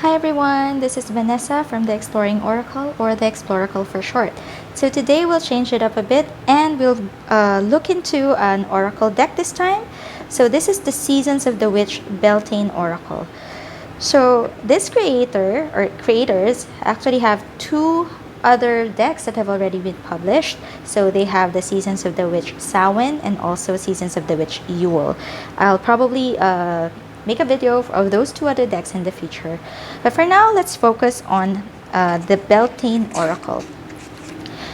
Hi everyone, this is Vanessa from the Exploring Oracle, or the Exploracle for short. So today we'll change it up a bit and we'll look into an Oracle deck this time. So this is the Seasons of the Witch Beltane Oracle. So this creator or creators actually have two other decks that have already been published. So they have the Seasons of the Witch Samhain and also Seasons of the Witch Yule. I'll probably make a video of those two other decks in the future. But for now, let's focus on the Beltane Oracle.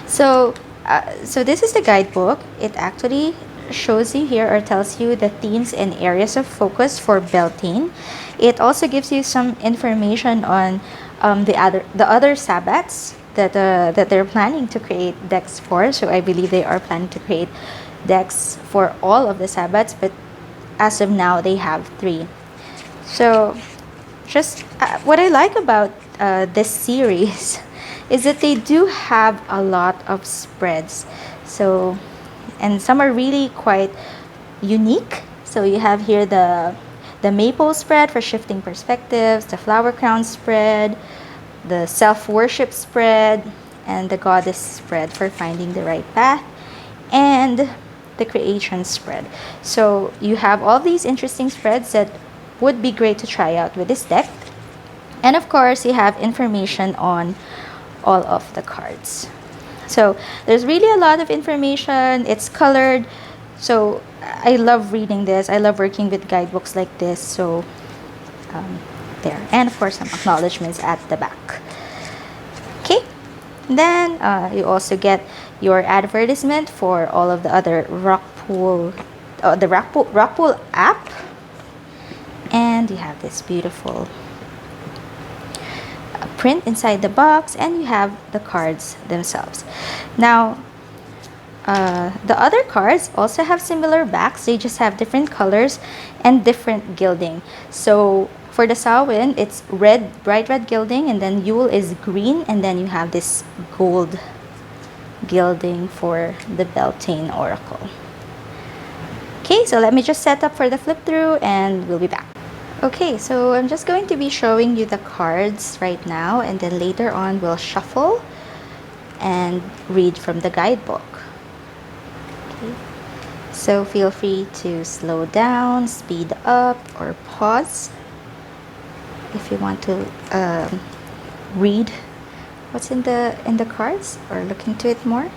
So this is the guidebook. It actually shows you here or tells you the themes and areas of focus for Beltane. It also gives you some information on the other Sabbats that they're planning to create decks for. So I believe they are planning to create decks for all of the Sabbats, but as of now they have 3. So just what I like about this series is that they do have a lot of spreads. So, and some are really quite unique. So you have here the maple spread for shifting perspectives, the flower crown spread, the self-worship spread, and the goddess spread for finding the right path, and the creation spread. So you have all these interesting spreads that would be great to try out with this deck. And of course, you have information on all of the cards. So there's really a lot of information. It's colored. So I love reading this. I love working with guidebooks like this. So there. And of course, some acknowledgements at the back. Okay. Then you also get your advertisement for all of the other Rockpool, the Rockpool app. And you have this beautiful print inside the box, and you have the cards themselves. Now, the other cards also have similar backs. They just have different colors and different gilding. So for the Samhain, it's red, bright red gilding, and then Yule is green, and then you have this gold gilding for the Beltane Oracle. Okay, so let me just set up for the flip through and we'll be back. Okay, so I'm just going to be showing you the cards right now, and then later on we'll shuffle and read from the guidebook. Okay, so feel free to slow down, speed up, or pause if you want to read what's in the cards or look into it more.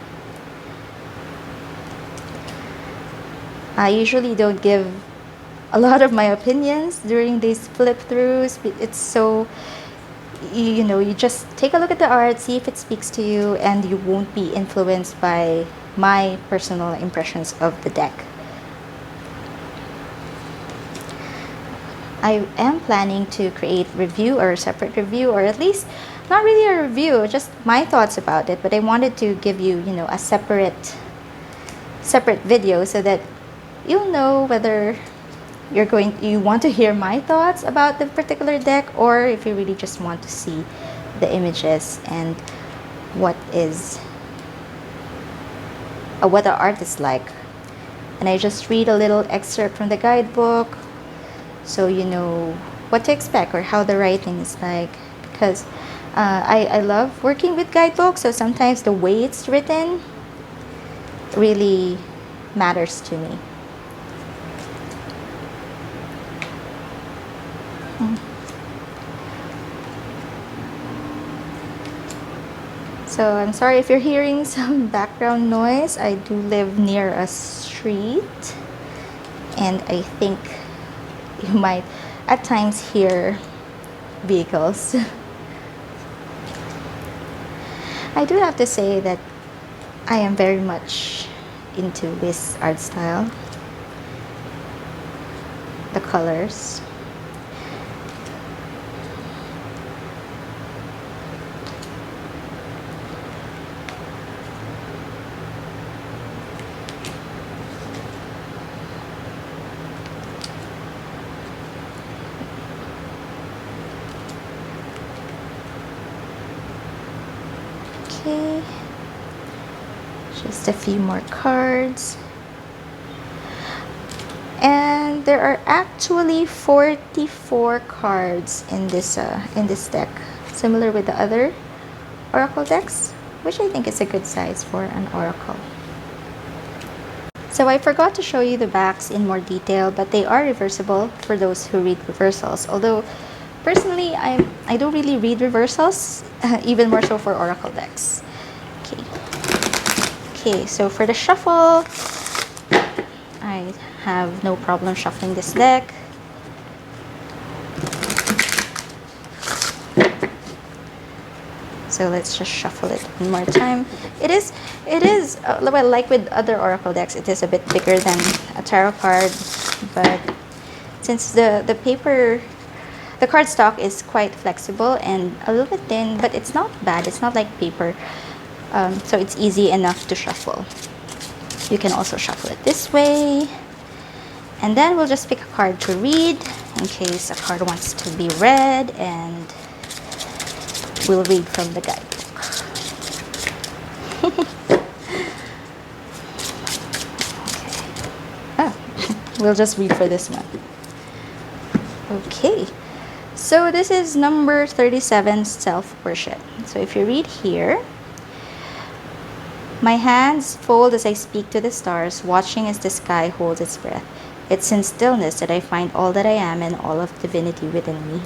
I usually don't give a lot of my opinions during these flip throughs. It's so, you know, you just take a look at the art, see if it speaks to you, and you won't be influenced by my personal impressions of the deck. I am planning to create review or a separate review, or at least not really a review, just my thoughts about it, but I wanted to give you, you know, a separate video so that you'll know whether you want to hear my thoughts about the particular deck, or if you really just want to see the images and what the art is like. And I just read a little excerpt from the guidebook so you know what to expect or how the writing is like, because I love working with guidebooks, so sometimes the way it's written really matters to me. So I'm sorry if you're hearing some background noise. I do live near a street, and I think you might at times hear vehicles. I do have to say that I am very much into this art style, the colors. Okay, just a few more cards. And there are actually 44 cards in this deck, similar with the other Oracle decks, which I think is a good size for an Oracle. So I forgot to show you the backs in more detail, but they are reversible for those who read reversals. Although, personally, I don't really read reversals, even more so for Oracle decks. Okay. Okay, so for the shuffle, I have no problem shuffling this deck. So let's just shuffle it one more time. It is well, like with other Oracle decks, it is a bit bigger than a tarot card, but since the cardstock is quite flexible and a little bit thin, but it's not bad. It's not like paper, so it's easy enough to shuffle. You can also shuffle it this way, and then we'll just pick a card to read in case a card wants to be read, and we'll read from the guidebook. Okay. Oh, we'll just read for this one. Okay. So this is number 37, self-worship. So if you read here, my hands fold as I speak to the stars, watching as the sky holds its breath. It's in stillness that I find all that I am and all of divinity within me.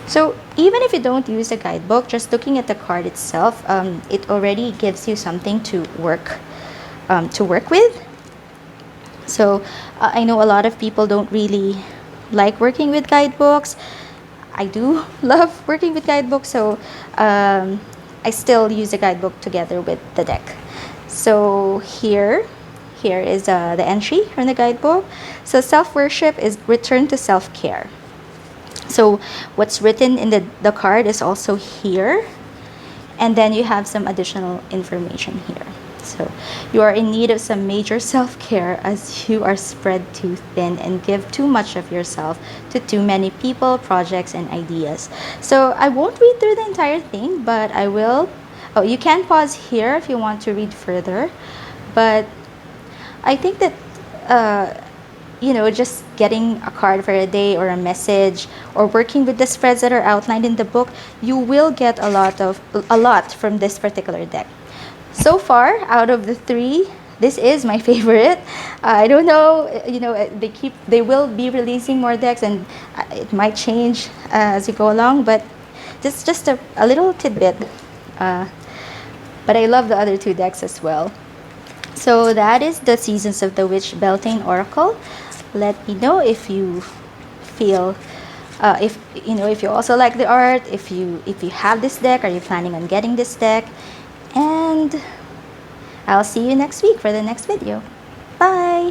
So even if you don't use a guidebook, just looking at the card itself, it already gives you something to work with. So I know a lot of people don't really like working with guidebooks. I do love working with guidebooks, so I still use a guidebook together with the deck. So here is the entry from the guidebook. So self-worship is return to self-care. So what's written in the card is also here, and then you have some additional information here. So you are in need of some major self-care as you are spread too thin and give too much of yourself to too many people, projects, and ideas. So I won't read through the entire thing, but I will. Oh, you can pause here if you want to read further, but I think that just getting a card for a day or a message or working with the spreads that are outlined in the book, you will get a lot from this particular deck. So far, out of the three, this is my favorite. I don't know, they will be releasing more decks, and it might change as you go along, but this is just a little tidbit. But I love the other two decks as well. So that is the Seasons of the Witch Beltane Oracle. Let me know if you feel, if you also like the art, if you have this deck, are you planning on getting this deck? And I'll see you next week for the next video. Bye!